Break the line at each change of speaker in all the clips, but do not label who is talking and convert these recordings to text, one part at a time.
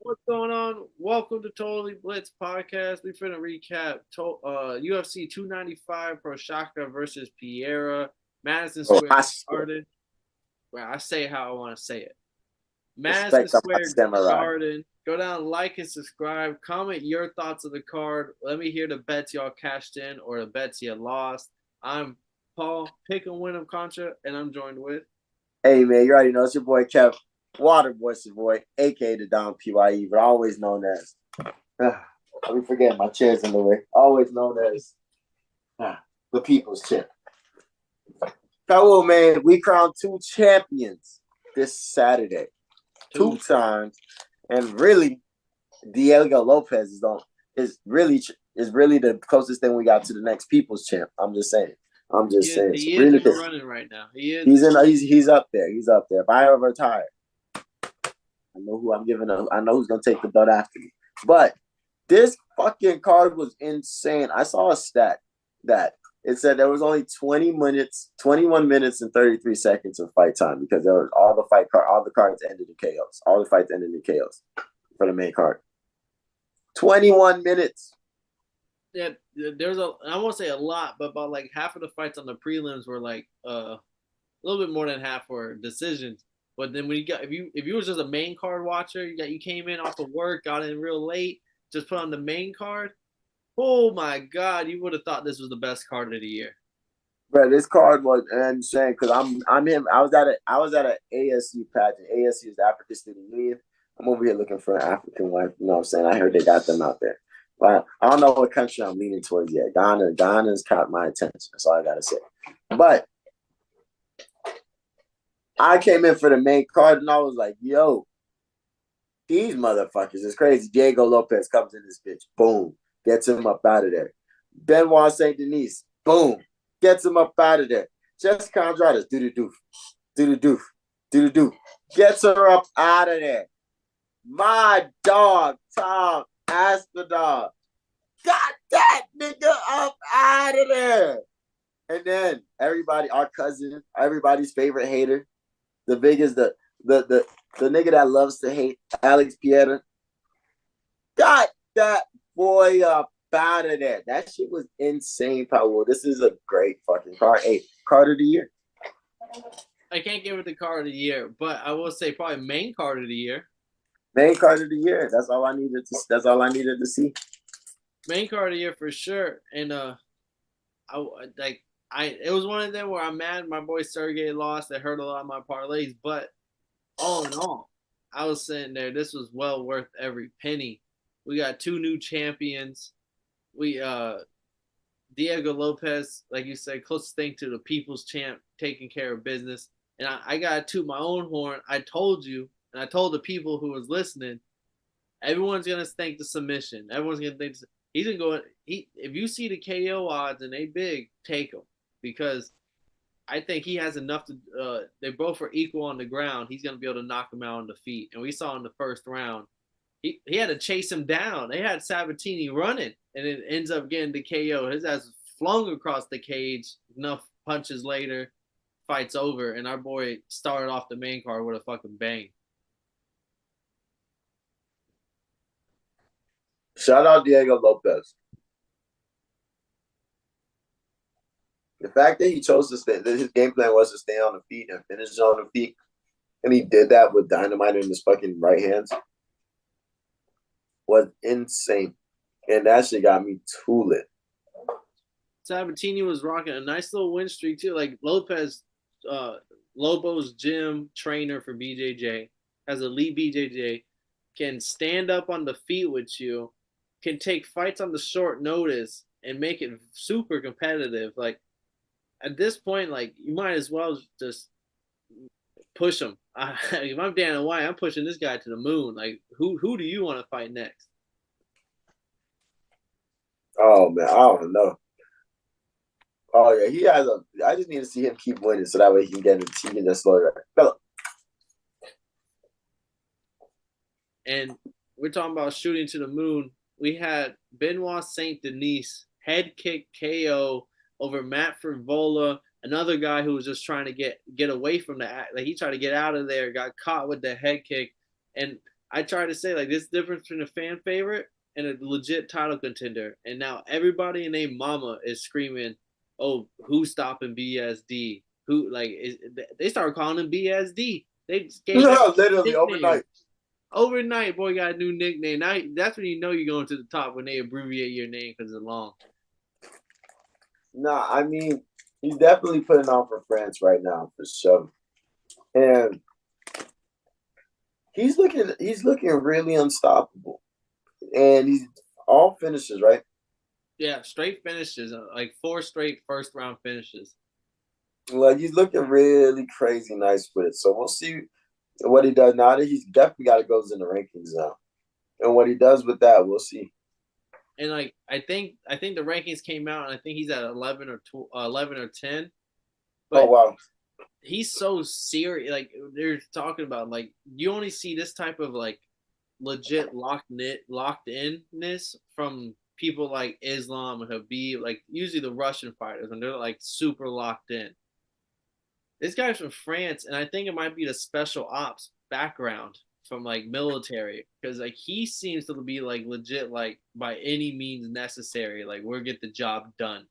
What's going on? Welcome to Totally Blitz Podcast. We finna recap UFC 295 Proshaka versus Pereira, Madison
Oh,
Square
I swear.
Garden. Well, I say how I want to say it. Madison
Respect on my
Square
samurai.
Garden. Go down, like and subscribe. Comment your thoughts of the card. Let me hear the bets y'all cashed in or the bets you lost. I'm Paul, pick and win 'em Contra, and I'm joined with.
Hey man, you already know it's your boy Kev, Waterboy's your boy, aka the Don PYE, but always known as I'll be forgetting my chair's in the way. Always known as the People's Champ. Hello, man. We crowned two champions this Saturday. Two times. And really, Diego Lopez is really the closest thing we got to the next People's Champ. I'm just saying. So
He is
really,
in the running right now. He is.
He's up there. He's up there. If I ever retire, I know who I'm giving. I know who's gonna take the belt after me. But this fucking card was insane. I saw a stat that it said there was only 21 minutes and 33 seconds of fight time because there was all the cards ended in KOs. All the fights ended in KOs for the main card. 21 minutes.
Yeah, there's I won't say a lot, but about like half of the fights on the prelims were like a little bit more than half were decisions. But then when you got if you was just a main card watcher, you came in off of work, got in real late, just put on the main card. Oh my god, you would have thought this was the best card of the year.
Bro, this card was insane because I'm him. I was at an ASU pageant. ASU is the African Student Union. I'm over here looking for an African wife. You know what I'm saying? I heard they got them out there. But I don't know what country I'm leaning towards yet. Ghana's caught my attention. That's all I gotta say. But I came in for the main card and I was like, yo, these motherfuckers is crazy. Diego Lopez comes in this bitch. Boom. Gets him up out of there. Benoit St. Denis. Boom. Gets him up out of there. Jessica Andrade. Do-do-doof. Do-do-doof. Do-do-doof. Gets her up out of there. My dog, Tom Aspinall. Got that nigga up out of there. And then everybody, our cousin, everybody's favorite hater, the biggest, the nigga that loves to hate, Alex Pereira, got that boy up out of there. That shit was insane, Powell. This is a great fucking card. Hey, card of the year.
I can't give it the card of the year, but I will say probably main card of the year.
Main card of the year. That's all I needed to see.
Main card of the year for sure. And it was one of them where I'm mad my boy Sergey lost. That hurt a lot of my parlays, but all in all, I was sitting there. This was well worth every penny. We got two new champions. We Diego Lopez, like you said, closest thing to the people's champ, taking care of business. And I gotta toot my own horn. I told you, and I told the people who was listening, everyone's gonna think the submission. Everyone's gonna think he's gonna go. If you see the KO odds and they big, take them because I think he has enough to. They both are equal on the ground. He's gonna be able to knock him out on the feet. And we saw in the first round, he had to chase him down. They had Sabatini running, and it ends up getting the KO. His ass flung across the cage. Enough punches later, fight's over, and our boy started off the main card with a fucking bang.
Shout out Diego Lopez. The fact that he chose to stay, that his game plan was to stay on the feet and finish on the feet, and he did that with dynamite in his fucking right hands, was insane. And that shit got me too lit.
Sabatini was rocking a nice little win streak too. Like Lopez, Lobo's gym trainer for BJJ, has a lead BJJ, can stand up on the feet with you, can take fights on the short notice and make it super competitive. Like at this point, like you might as well just push him. If I'm Dana White, I'm pushing this guy to the moon. Like who do you want to fight next?
Oh man, I don't know. Oh yeah, he has a. I just need to see him keep winning so that way he can get he can just slow it right.
And we're talking about shooting to the moon. We had Benoit St. Denis head kick KO over Matt Frivola, another guy who was just trying to get away from the act. Like he tried to get out of there, got caught with the head kick. And I try to say like this difference between a fan favorite and a legit title contender, and now everybody and their mama is screaming, "Oh, who's stopping BSD? Who like is, they started calling him BSD? They gave that
Literally
nickname
overnight.
overnight. Boy got a new nickname. Now that's when you know you're going to the top when they abbreviate your name because it's long.
Nah, I mean, he's definitely putting on for France right now for sure, and he's looking really unstoppable, and he's all finishes right.
Yeah, straight finishes, like 4 straight first round finishes.
Like he's looking really crazy nice with it. So we'll see what he does now. That he's definitely got to go in the rankings now, and what he does with that, we'll see.
And like I think the rankings came out, and I think he's at 11 or 10.
Oh
But
wow,
he's so serious. Like they're talking about, like you only see this type of like legit locked inness from people like Islam and Habib, like usually the Russian fighters, and they're like super locked in. This guy's from France, and I think it might be the special ops background from like military, because like he seems to be like legit, like by any means necessary, like we'll get the job done.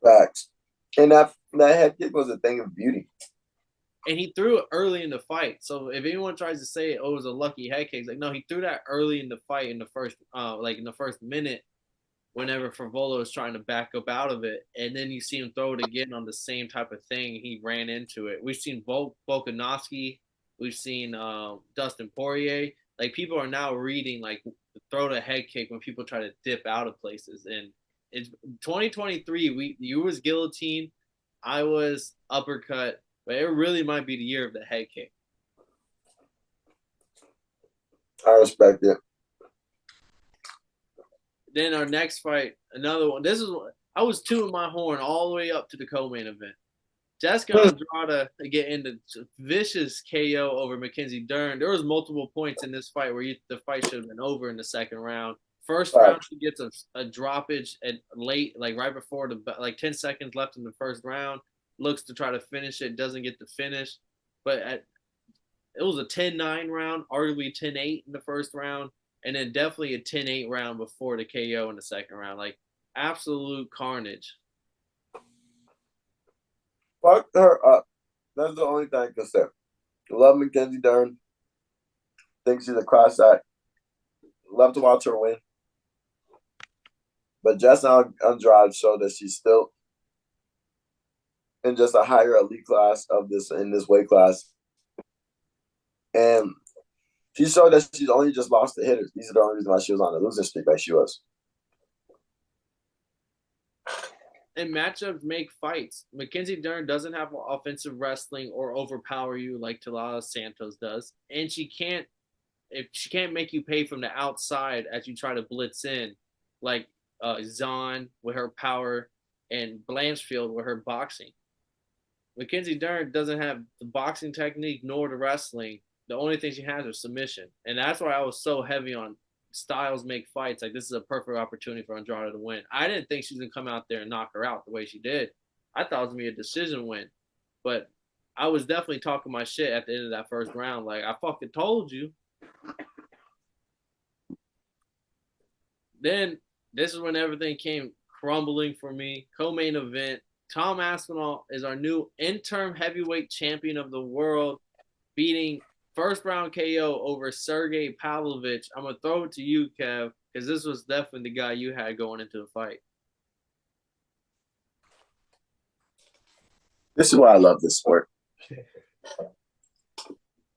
facts. And that head kick was a thing of beauty.
And he threw it early in the fight. So if anyone tries to say, "Oh, it was a lucky head kick," it's like no, he threw that early in the fight in the first, like in the first minute, whenever Favolo was trying to back up out of it, and then you see him throw it again on the same type of thing. He ran into it. We've seen Volkanovski, we've seen Dustin Poirier. Like people are now reading like throw the head kick when people try to dip out of places. And it's 2023. You was guillotine, I was uppercut, but it really might be the year of the head kick.
I respect it.
Then our next fight, another one. This is I was tooting my horn all the way up to the co-main event. Jessica Andrade to get into vicious KO over Mackenzie Dern. There was multiple points in this fight where the fight should have been over in the second round. First round, she gets a droppage at late, like right before the like 10 seconds left in the first round. Looks to try to finish it, doesn't get the finish, but it was a 10-9 round, arguably 10-8 in the first round, and then definitely a 10-8 round before the KO in the second round. Like absolute carnage.
Fuck her up. That's the only thing I can say. Love Mackenzie Dern. Think she's a class act. Love to watch her win. But Jessica Andrade showed that she's still in just a higher elite class of this in this weight class. And she showed that she's only just lost the hitters. These are the only reasons why she was on the losing streak like she was.
And matchups make fights. Mackenzie Dern doesn't have offensive wrestling or overpower you like Talala Santos does, and she can't make you pay from the outside as you try to blitz in, like Zahn with her power and Blanchfield with her boxing. Mackenzie Dern doesn't have the boxing technique nor the wrestling. The only thing she has is submission, and that's why I was so heavy on styles make fights. Like this is a perfect opportunity for Andrade to win. I didn't think she was gonna come out there and knock her out the way she did. I thought it was gonna be a decision win, but I was definitely talking my shit at the end of that first round. Like I fucking told you. Then this is when everything came crumbling for me. Co-main event. Tom Aspinall is our new interim heavyweight champion of the world, beating first round KO over Sergey Pavlovich. I'm gonna throw it to you, Kev, because this was definitely the guy you had going into the fight.
This is why I love this sport.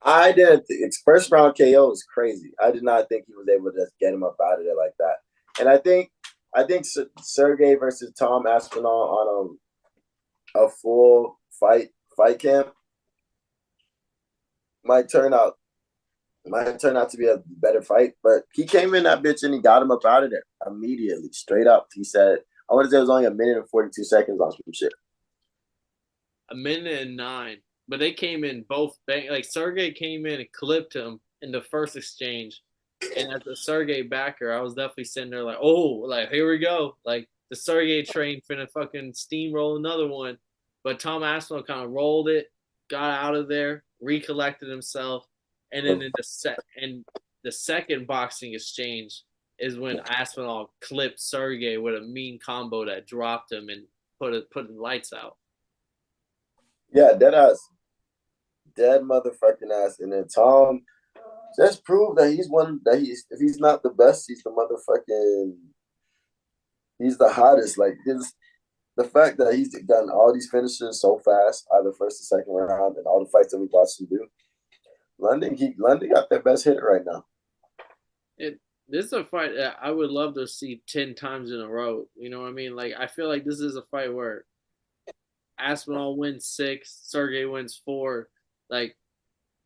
I didn't think first round KO is crazy. I did not think he was able to just get him up out of there like that. And I think Sergey versus Tom Aspinall on a full fight camp might turn out to be a better fight. But he came in that bitch and he got him up out of there immediately, straight up. He said, I want to say it was only a minute and 42 seconds on some shit.
A minute and 9. But they came in both like Sergey came in and clipped him in the first exchange. And as a Sergey backer, I was definitely sitting there like, oh, like here we go. Like the Sergey train finna fucking steamroll another one. But Tom Aspinall kind of rolled it, got out of there, recollected himself, And then in the second boxing exchange is when Aspinall clipped Sergey with a mean combo that dropped him and put the lights out.
Yeah, dead ass, dead motherfucking ass. And then Tom just proved that he's if he's not the best, he's the motherfucking he's the hottest. Like the fact that he's gotten all these finishes so fast, either first or second round, and all the fights that we watched him do. London got their best hitter right now.
This is a fight that I would love to see 10 times in a row. You know what I mean? Like I feel like this is a fight where Aspinall wins 6, Sergey wins 4. Like,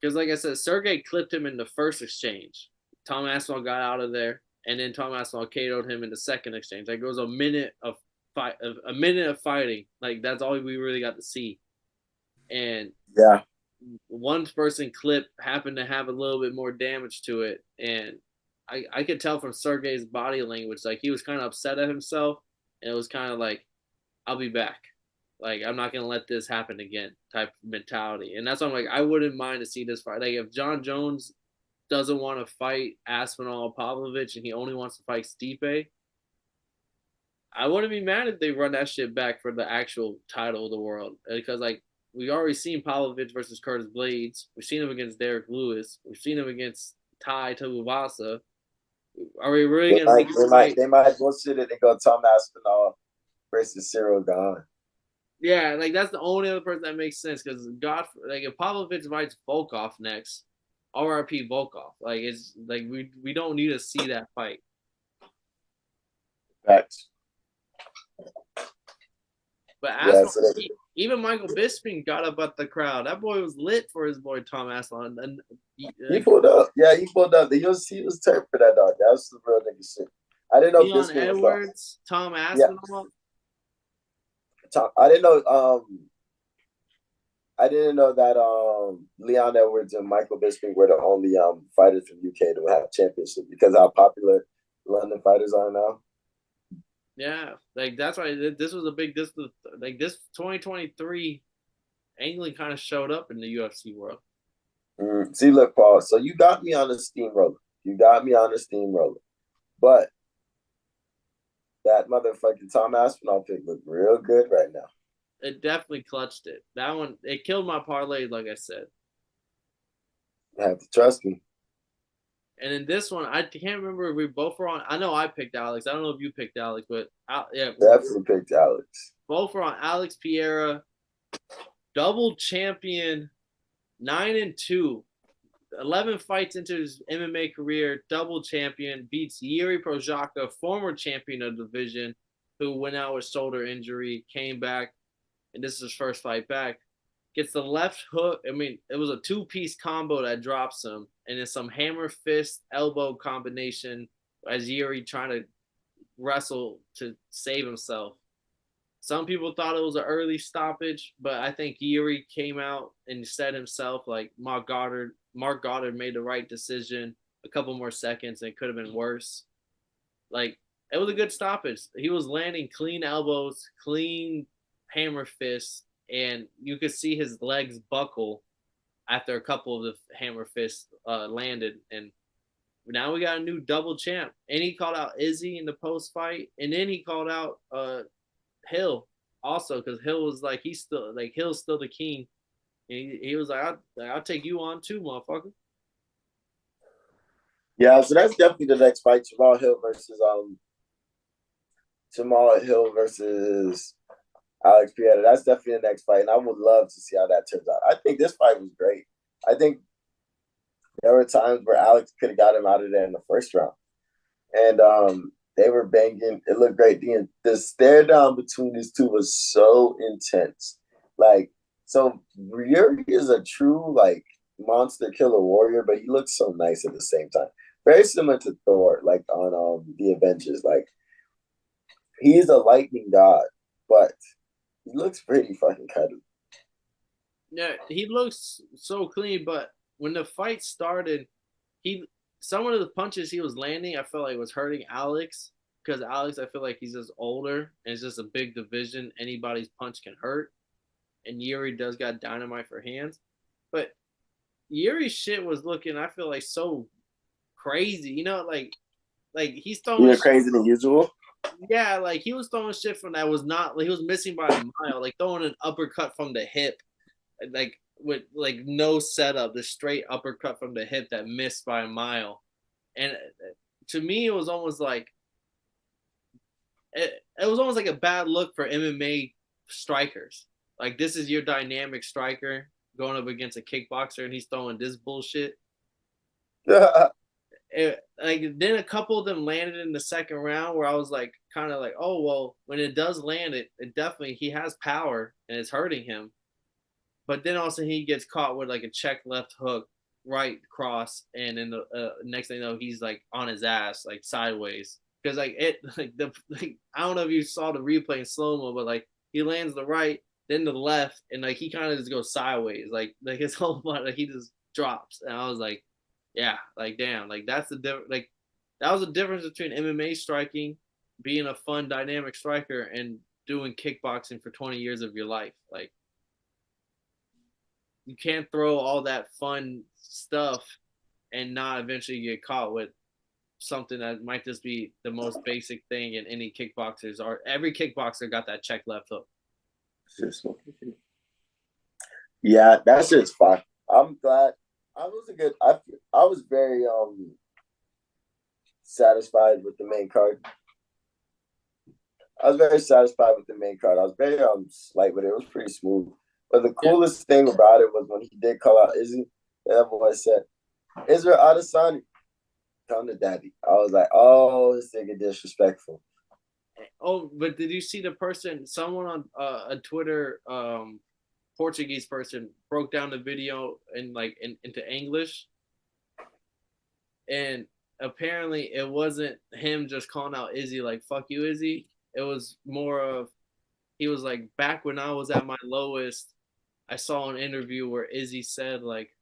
because like I said, Sergey clipped him in the first exchange. Tom Aspinall got out of there, and then Tom Aspinall KO'd him in the second exchange. Like, it was a minute of fighting. Like that's all we really got to see. And
yeah,
one person clip happened to have a little bit more damage to it, and I could tell from Sergey's body language, like he was kind of upset at himself, and it was kind of like, I'll be back. Like, I'm not gonna let this happen again, type of mentality. And that's why I'm like, I wouldn't mind to see this fight. Like, if John Jones doesn't want to fight Aspinall Pavlovich and he only wants to fight Stipe, I wouldn't be mad if they run that shit back for the actual title of the world. Because like we already seen Pavlovich versus Curtis Blades. We've seen him against Derek Lewis. We've seen him against Tai Tuivasa. Are we really gonna make
it fight? They might bullshit it and go Tom Aspinall versus Cyril Gahn.
Yeah, like that's the only other person that makes sense because God, like if Pavlovich fights Volkov next, RRP Volkov. Like it's like we don't need to see that fight.
Facts.
But Aspinall, even Michael Bisping got up at the crowd. That boy was lit for his boy Tom Aspinall. And
he pulled up. Yeah, he pulled up. He was turned for that dog. That was some real nigga shit. I didn't know
Leon Edwards, Tom Aspinall. Yeah.
I didn't know that Leon Edwards and Michael Bisping were the only fighters from UK to have championships because how popular London fighters are now.
Yeah, like that's why this was a big this 2023 England kind of showed up in the UFC world.
See, look, Paul. So you got me on the steamroller. But that motherfucking Tom Aspinall pick looked real good right now.
It definitely clutched it. That one, it killed my parlay, like I said.
You have to trust me.
And in this one, I can't remember if we both were on. I know I picked Alex. I don't know if you picked Alex, but yeah,
definitely picked Alex.
Both were on Alex Pereira, double champion, 9-2, 11 fights into his MMA career, double champion, beats Jiri Prochazka, former champion of the division, who went out with shoulder injury, came back, and this is his first fight back. Gets the left hook. I mean, it was a 2-piece combo that drops him, and then some hammer fist elbow combination as Jiri trying to wrestle to save himself. Some people thought it was an early stoppage, but I think Jiri came out and said himself, like, Mark Goddard made the right decision. A couple more seconds, and it could have been worse. Like, it was a good stoppage. He was landing clean elbows, clean hammer fists, and you could see his legs buckle after a couple of the hammer fists landed. And now we got a new double champ. And he called out Izzy in the post fight, and then he called out Hill also because Hill was like Hill's still the king. And he was like, I'll take you on too, motherfucker.
Yeah, so that's definitely the next fight: Jamal Hill versus Alex Pereira. That's definitely the next fight, and I would love to see how that turns out. I think this fight was great. I think there were times where Alex could have got him out of there in the first round, and they were banging. It looked great. The stare down between these two was so intense. Like, so Yuri is a true like monster killer warrior, but he looks so nice at the same time. Very similar to Thor, like on the Avengers. Like, he's a lightning god, but he looks pretty fucking cuddly.
Yeah, he looks so clean, but when the fight started, some of the punches he was landing, I felt like was hurting Alex because Alex, I feel like he's just older and it's just a big division. Anybody's punch can hurt, and Yuri does got dynamite for hands, but Yuri's shit was looking, I feel like, so crazy. You know, like he's throwing
You're
shit.
crazy than usual.
Yeah, like he was throwing shit from that was not like he was missing by a mile, like throwing an uppercut from the hip, like with like no setup, the straight uppercut from the hip that missed by a mile. And to me, it was almost like it was almost like a bad look for MMA strikers. Like this is your dynamic striker going up against a kickboxer, and he's throwing this bullshit. Like then a couple of them landed in the second round where I was like kind of like, oh well, when it does land, it definitely he has power and it's hurting him. But then also he gets caught with like a check left hook, right cross, and then the next thing you know he's like on his ass like sideways because like it like the like, I don't know if you saw the replay in slow mo, but like he lands the right, then the left, and like he kind of just goes sideways, like his whole body, like he just drops, and I was like, yeah, like damn, like that's the difference. Like that was the difference between MMA striking, being a fun dynamic striker, and doing kickboxing for 20 years of your life. Like you can't throw all that fun stuff and not eventually get caught with something that might just be the most basic thing in any kickboxers or every kickboxer got that check left hook.
Yeah, that shit's fine. I'm glad. I was a good. I was very satisfied with the main card. I was very satisfied with the main card. I was very slight with it. It was pretty smooth. But the
Yeah.
coolest thing about it was when he did call out Izzy. That boy said, "Israel Adesanya, come to daddy." I was like, "Oh, this nigga disrespectful."
Oh, but did you see the person? Someone on a Twitter Portuguese person broke down the video in like into English, and apparently it wasn't him just calling out Izzy like "fuck you, Izzy." It was more of he was like back when I was at my lowest. I saw an interview where Izzy said like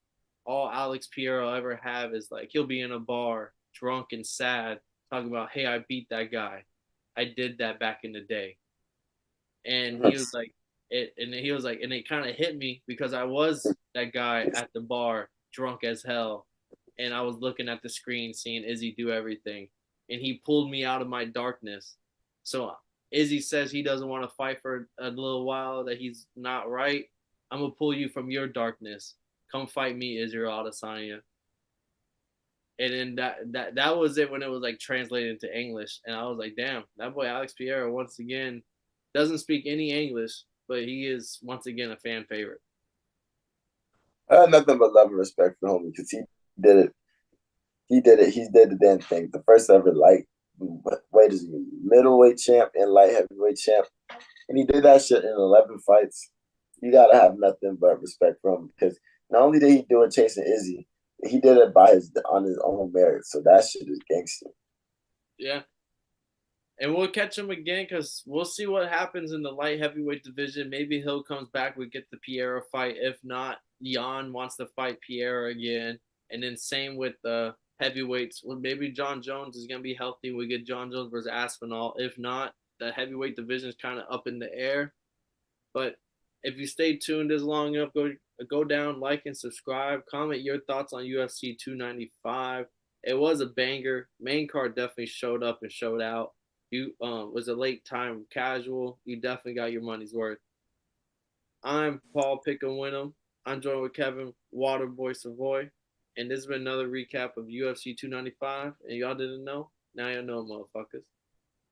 all Alex Pierre will ever have is like he'll be in a bar drunk and sad talking about hey I beat that guy, I did that back in the day, and he was like it, and he was like and it kind of hit me because I was that guy at the bar drunk as hell, and I was looking at the screen seeing Izzy do everything, and he pulled me out of my darkness. So Izzy says he doesn't want to fight for a little while, that he's not right. I'm gonna pull you from your darkness. Come fight me, Israel Adesanya. And then that was it when it was like translated into English, and I was like, damn, that boy Alex Pereira once again doesn't speak any English, but he is once again a fan favorite.
I had nothing but love and respect for him because he did it. He did it. He did the damn thing. The first ever light weight is middleweight champ and light heavyweight champ, and he did that shit in 11 fights. You gotta have nothing but respect for him because not only did he do it chasing Izzy, he did it on his own merit. So that shit is gangster.
Yeah, and we'll catch him again because we'll see what happens in the light heavyweight division. Maybe Hill comes back. We get the Pereira fight. If not, Jan wants to fight Pereira again. And then same with the heavyweights. Well, maybe John Jones is gonna be healthy. We get John Jones versus Aspinall. If not, the heavyweight division is kind of up in the air. But if you stay tuned this long enough, go down, like and subscribe. Comment your thoughts on UFC 295. It was a banger. Main card definitely showed up and showed out. You was a late time casual. You definitely got your money's worth. I'm Paul Pick'em Win'em. I'm joined with Kevin Waterboy Savoy, and this has been another recap of UFC 295. And y'all didn't know? Now you know, motherfuckers.